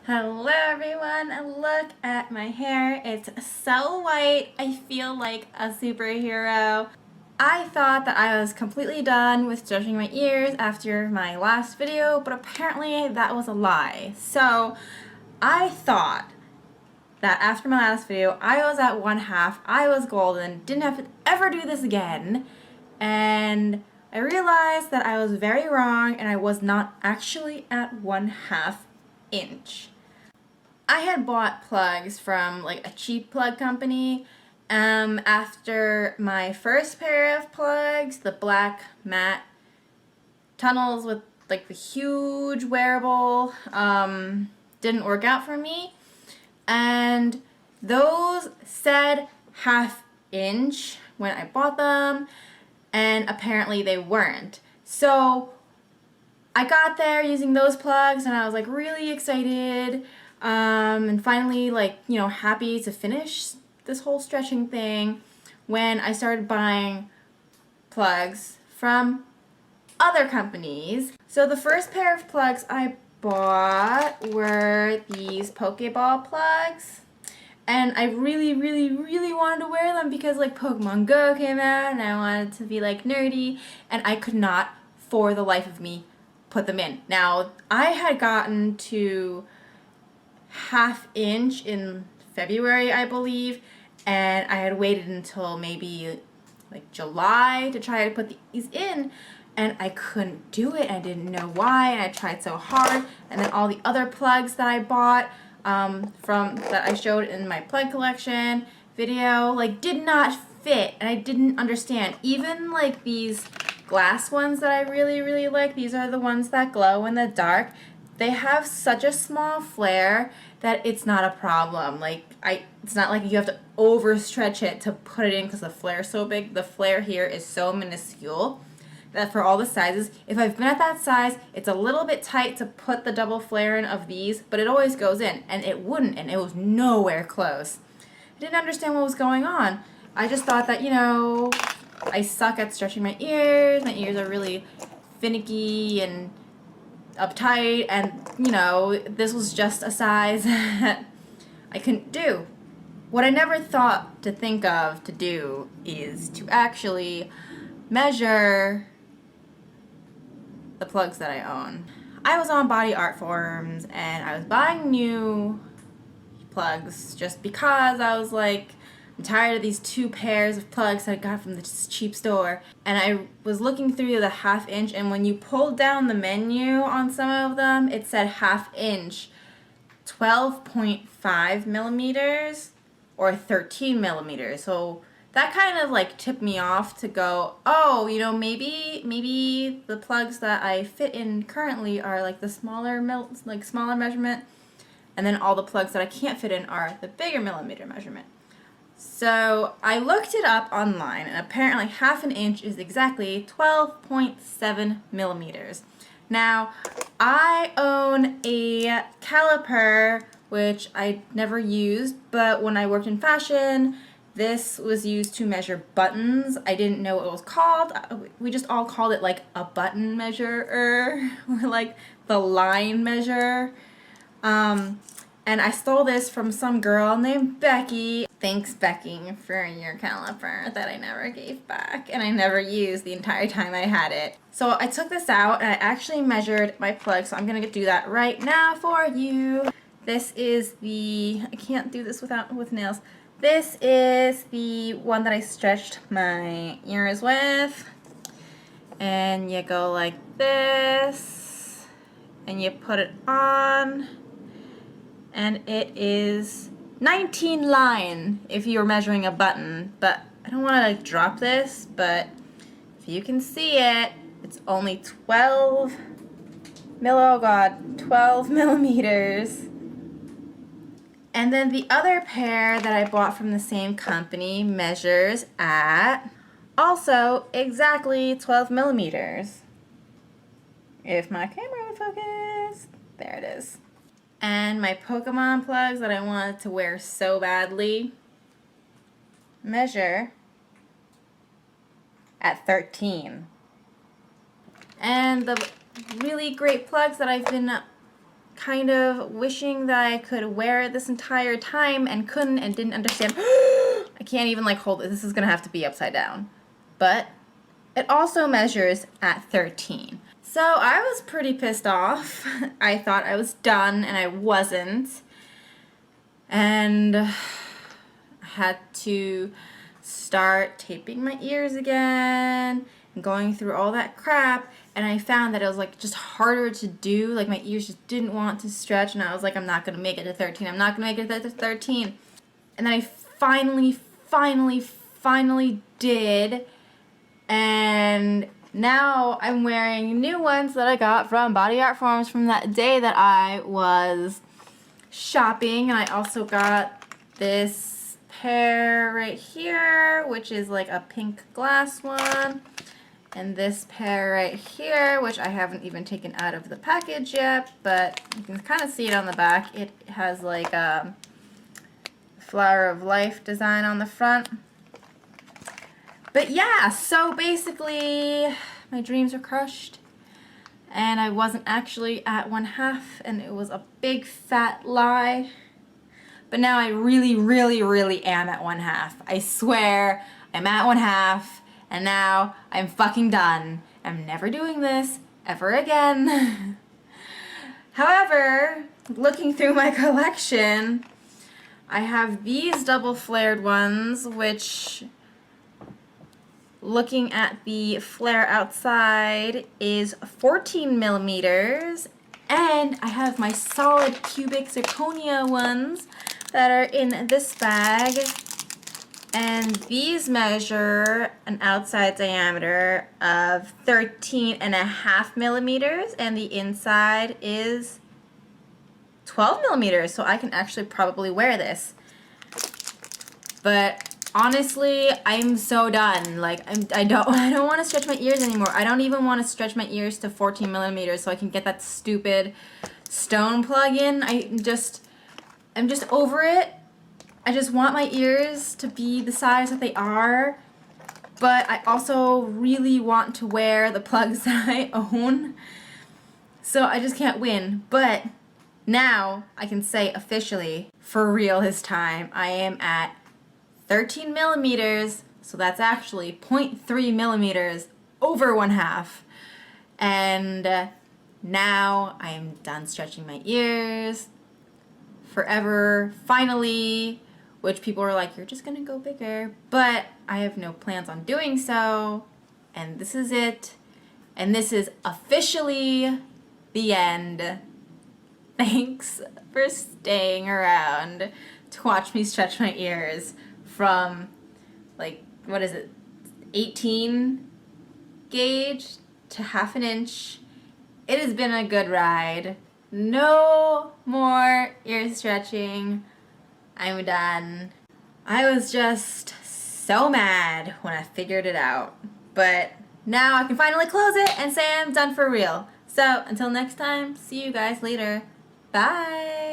Hello everyone, look at my hair. It's so white. I feel like a superhero. I thought that I was completely done with stretching my ears after my last video, but apparently that was a lie. So I thought that after my last video, I was at 1/2, I was golden, didn't have to ever do this again, and I realized that I was very wrong and I was not actually at 1/2 inch. I had bought plugs from like a cheap plug company after my first pair of plugs, the black matte tunnels with like the huge wearable, didn't work out for me. And those said 1/2 inch when I bought them, and apparently they weren't. So I got there using those plugs and I was like really excited. And finally, happy to finish this whole stretching thing when I started buying plugs from other companies. So the first pair of plugs I bought were these Pokeball plugs. And I really, really, really wanted to wear them because like Pokemon Go came out and I wanted to be like nerdy, and I could not for the life of me put them in. Now, I had gotten to 1/2 inch in February, I believe, and I had waited until maybe like July to try to put these in, and I couldn't do it. I didn't know why, and I tried so hard. And then all the other plugs that I bought from that I showed in my plug collection video did not fit, and I didn't understand. Even like these glass ones that I really, really like, these are the ones that glow in the dark. They have such a small flare that it's not a problem. It's not like you have to overstretch it to put it in because the flare is so big. The flare here is so minuscule that for all the sizes, if I've been at that size, it's a little bit tight to put the double flare in of these, but it always goes in, and it wouldn't, and it was nowhere close. I didn't understand what was going on. I just thought that, I suck at stretching my ears. My ears are really finicky and uptight, and this was just a size that I couldn't do. What I never thought to think of to do is to actually measure the plugs that I own. I was on body art forums and I was buying new plugs just because I was like, I'm tired of these 2 pairs of plugs that I got from this cheap store. And I was looking through the 1/2 inch, and when you pulled down the menu on some of them, it said 1/2 inch, 12.5 millimeters or 13 millimeters. So that kind of tipped me off to go, oh, maybe the plugs that I fit in currently are like the smaller measurement, and then all the plugs that I can't fit in are the bigger millimeter measurement. So I looked it up online, and apparently 1/2 inch is exactly 12.7 millimeters. Now, I own a caliper, which I never used, but when I worked in fashion, this was used to measure buttons. I didn't know what it was called. We just all called it like a button measurer, or like the line measure. And I stole this from some girl named Becky. Thanks, Becky, for your caliper that I never gave back and I never used the entire time I had it. So I took this out and I actually measured my plug, so I'm gonna do that right now for you. This is I can't do this with nails. This is the one that I stretched my ears with. And you go like this, and you put it on. And it is 19 line if you're measuring a button, but I don't want to drop this, but if you can see it, it's only 12 millimeters. And then the other pair that I bought from the same company measures at also exactly 12 millimeters. If my camera would focus, there it is. And my Pokemon plugs that I wanted to wear so badly measure at 13. And the really great plugs that I've been kind of wishing that I could wear it this entire time and couldn't and didn't understand. I can't even like hold it. This is gonna have to be upside down. But it also measures at 13. So I was pretty pissed off. I thought I was done and I wasn't. And I had to start taping my ears again and going through all that crap, and I found that it was like just harder to do. Like my ears just didn't want to stretch, and I was like, I'm not gonna make it to 13. I'm not gonna make it to 13. And then I finally did, and now I'm wearing new ones that I got from Body Art Forms from that day that I was shopping. And I also got this pair right here, which is like a pink glass one, and this pair right here, which I haven't even taken out of the package yet, but you can kind of see it on the back. It has like a flower of life design on the front. But yeah, so basically my dreams were crushed, and I wasn't actually at 1/2, and it was a big fat lie. But now I really am at 1/2. I swear I'm at 1/2, and now I'm fucking done. I'm never doing this ever again. However, looking through my collection, I have these double flared ones, which, looking at the flare outside, is 14 millimeters, and I have my solid cubic zirconia ones that are in this bag, and these measure an outside diameter of 13.5 millimeters, and the inside is 12 millimeters, so I can actually probably wear this. But honestly, I'm so done. Like, I don't want to stretch my ears anymore. I don't even want to stretch my ears to 14 millimeters so I can get that stupid stone plug in. I'm just over it. I just want my ears to be the size that they are, but I also really want to wear the plugs that I own. So I just can't win. But now I can say officially, for real this time, I am at 13 millimeters, so that's actually 0.3 millimeters over 1/2. And now I am done stretching my ears forever, finally, which people are like, you're just gonna go bigger, but I have no plans on doing so, and this is it, and this is officially the end. Thanks for staying around to watch me stretch my ears from, like, what is it, 18 gauge to 1/2 inch. It has been a good ride. No more ear stretching. I'm done. I was just so mad when I figured it out, but now I can finally close it and say I'm done for real. So until next time, see you guys later. Bye.